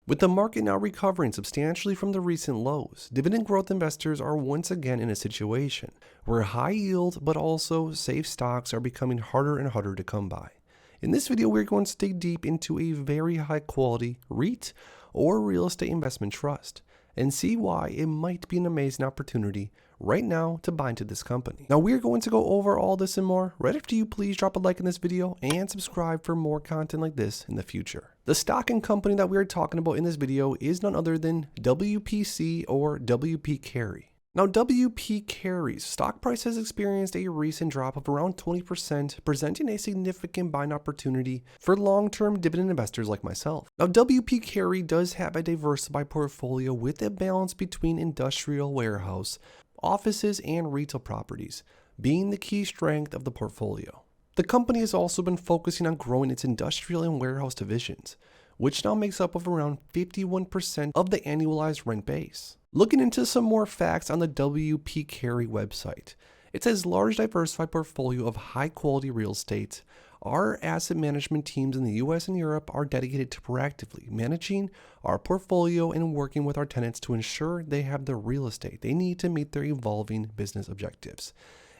With the market now recovering substantially from the recent lows, dividend growth investors are once again in a situation where high yield but also safe stocks are becoming harder and harder to come by. In this video, we're going to dig deep into a very high quality REIT or real estate investment trust and see why it might be an amazing opportunity right now to buy into this company. Now we're going to go over all this and more right after you please drop a like in this video and subscribe for more content like this in the future. The stock and company that we are talking about in this video is none other than WPC or WP Carey. Now, WP Carey's stock price has experienced a recent drop of around 20%, presenting a significant buying opportunity for long-term dividend investors like myself. Now, WP Carey does have a diversified portfolio with a balance between industrial warehouse, offices, and retail properties, being the key strength of the portfolio. The company has also been focusing on growing its industrial and warehouse divisions, which now makes up of around 51% of the annualized rent base. Looking into some more facts on the WP Carey website, it says large diversified portfolio of high quality real estate. Our asset management teams in the US and Europe are dedicated to proactively managing our portfolio and working with our tenants to ensure they have the real estate they need to meet their evolving business objectives.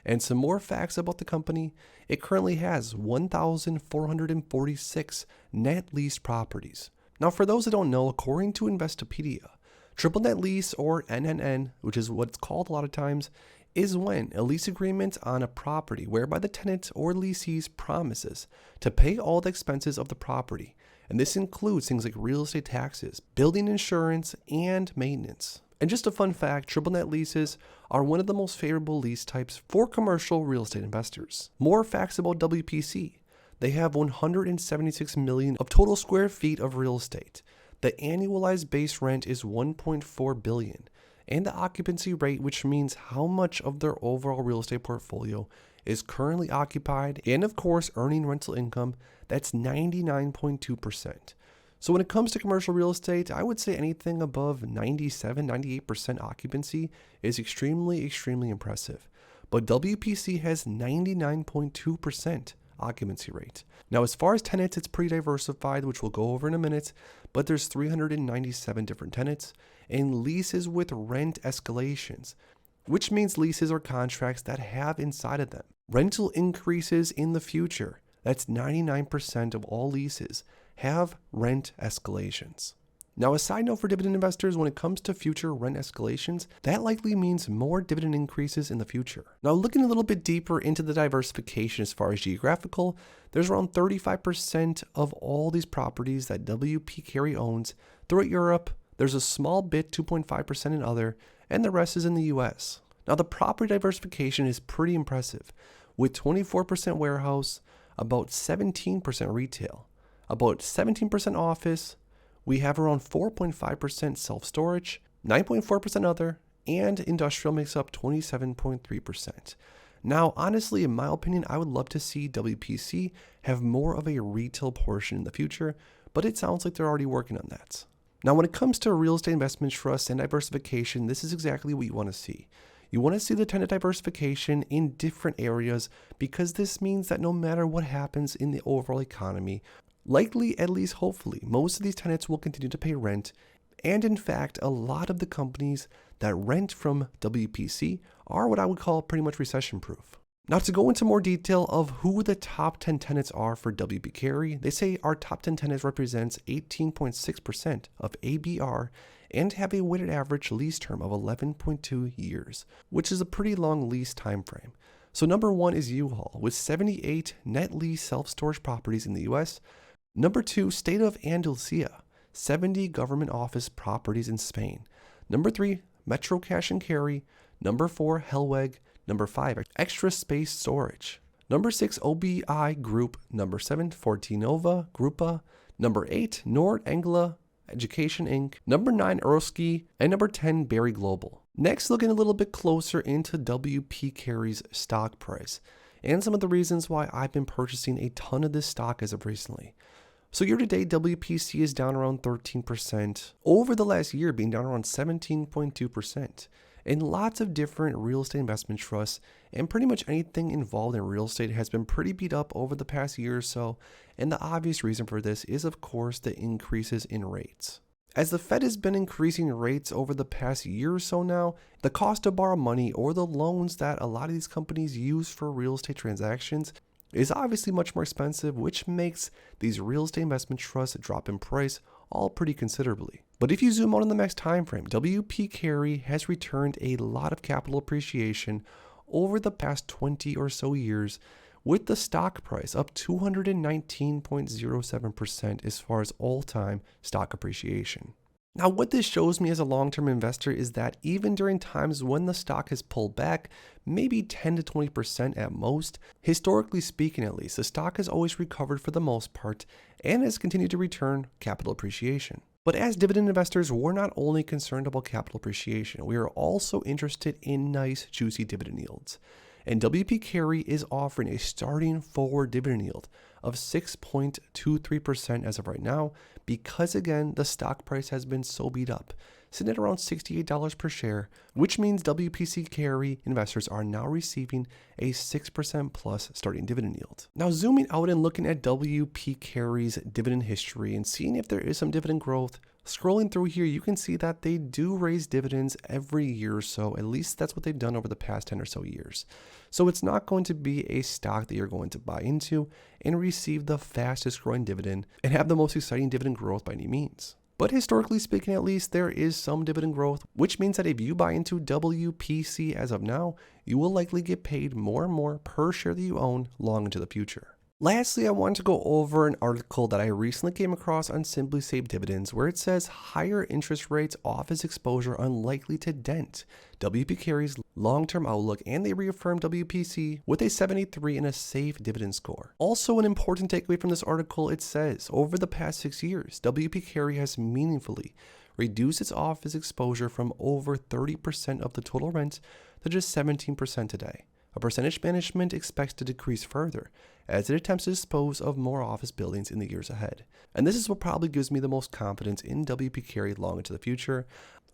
And some more facts about the company: it currently has 1,446 net leased properties. Now, for those that don't know, according to Investopedia, triple net lease, or NNN, which is what it's called a lot of times, is when a lease agreement on a property whereby the tenant or lessees promises to pay all the expenses of the property. And this includes things like real estate taxes, building insurance, and maintenance. And just a fun fact, triple net leases are one of the most favorable lease types for commercial real estate investors. More facts about WPC. They have 176 million of total square feet of real estate. The annualized base rent is 1.4 billion, and the occupancy rate, which means how much of their overall real estate portfolio is currently occupied, and of course earning rental income, that's 99.2%. So when it comes to commercial real estate, I would say anything above 97-98% occupancy is extremely impressive. But WPC has 99.2% occupancy rate. Now, as far as tenants, it's pretty diversified, which we'll go over in a minute, but there's 397 different tenants and leases with rent escalations, which means leases or contracts that have inside of them rental increases in the future. That's 99% of all leases have rent escalations. Now, a side note for dividend investors, when it comes to future rent escalations, that likely means more dividend increases in the future. Now, looking a little bit deeper into the diversification as far as geographical, there's around 35% of all these properties that WP Carey owns throughout Europe. There's a small bit, 2.5% in other, and the rest is in the US. Now, the property diversification is pretty impressive, with 24% warehouse, about 17% retail, about 17% office. We have around 4.5% self-storage, 9.4% other, and industrial makes up 27.3%. Now, honestly, in my opinion, I would love to see WPC have more of a retail portion in the future, but it sounds like they're already working on that. Now, when it comes to real estate investment trusts and diversification, this is exactly what you want to see. You want to see the tenant diversification in different areas because this means that no matter what happens in the overall economy, likely, at least hopefully, most of these tenants will continue to pay rent. And in fact, a lot of the companies that rent from WPC are what I would call pretty much recession proof. Now, to go into more detail of who the top 10 tenants are for WP Carey, they say our top 10 tenants represents 18.6% of ABR and have a weighted average lease term of 11.2 years, which is a pretty long lease time frame. So number one is U-Haul with 78 net lease self-storage properties in the US. Number two, State of Andalusia, 70 government office properties in Spain. Number three, Metro Cash and Carry. Number four, Hellweg. Number five, Extra Space Storage. Number six, OBI Group. Number seven, Fortinova Grupa. Number eight, Nord Anglia Education Inc. Number 9, Eroski, and number 10, Berry Global. Next, looking a little bit closer into WP Carey's stock price and some of the reasons why I've been purchasing a ton of this stock as of recently. So year to date, WPC is down around 13%, over the last year being down around 17.2%. And lots of different real estate investment trusts and pretty much anything involved in real estate has been pretty beat up over the past year or so. And the obvious reason for this is, of course, the increases in rates. As the Fed has been increasing rates over the past year or so now, the cost to borrow money or the loans that a lot of these companies use for real estate transactions is obviously much more expensive, which makes these real estate investment trusts drop in price all pretty considerably. But if you zoom out on the max time frame, WP Carry has returned a lot of capital appreciation over the past 20 or so years, with the stock price up 219.07% as far as all-time stock appreciation. Now, what this shows me as a long-term investor is that even during times when the stock has pulled back, maybe 10 to 20% at most, historically speaking at least, the stock has always recovered for the most part and has continued to return capital appreciation. But as dividend investors, we're not only concerned about capital appreciation, we are also interested in nice, juicy dividend yields. And WP Carry is offering a starting forward dividend yield of 6.23% as of right now, because again, the stock price has been so beat up, sitting at around $68 per share, which means WPC Carry investors are now receiving a 6% plus starting dividend yield. Now, zooming out and looking at WP Carry's dividend history and seeing if there is some dividend growth, scrolling through here, you can see that they do raise dividends every year or so. At least that's what they've done over the past 10 or so years. So it's not going to be a stock that you're going to buy into and receive the fastest growing dividend and have the most exciting dividend growth by any means. But historically speaking, at least, there is some dividend growth, which means that if you buy into WPC as of now, you will likely get paid more and more per share that you own long into the future. Lastly, I want to go over an article that I recently came across on Simply Safe Dividends, where it says higher interest rates office exposure unlikely to dent WP Carry's long-term outlook, and they reaffirmed WPC with a 73 and a safe dividend score. Also, an important takeaway from this article, it says over the past 6 years, WP Carry has meaningfully reduced its office exposure from over 30% of the total rent to just 17% today. A percentage management expects to decrease further as it attempts to dispose of more office buildings in the years ahead. And this is what probably gives me the most confidence in WP Carry long into the future.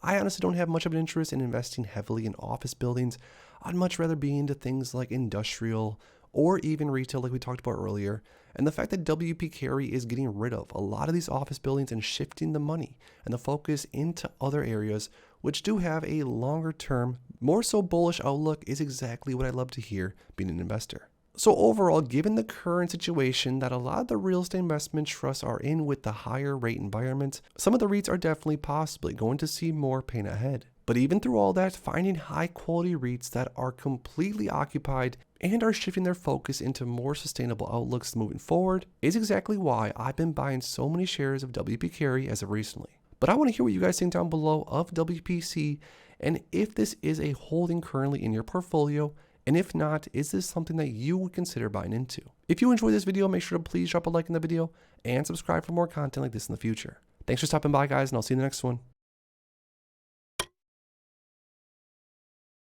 I honestly don't have much of an interest in investing heavily in office buildings. I'd much rather be into things like industrial or even retail like we talked about earlier. And the fact that WP Carry is getting rid of a lot of these office buildings and shifting the money and the focus into other areas which do have a longer term, more so bullish outlook is exactly what I love to hear being an investor. So overall, given the current situation that a lot of the real estate investment trusts are in with the higher rate environment, some of the REITs are definitely possibly going to see more pain ahead. But even through all that, finding high quality REITs that are completely occupied and are shifting their focus into more sustainable outlooks moving forward is exactly why I've been buying so many shares of WP Carry as of recently. But I want to hear what you guys think down below of WPC and if this is a holding currently in your portfolio, and if not, is this something that you would consider buying into? If you enjoyed this video, make sure to please drop a like in the video and subscribe for more content like this in the future. Thanks for stopping by, guys, and I'll see you in the next one.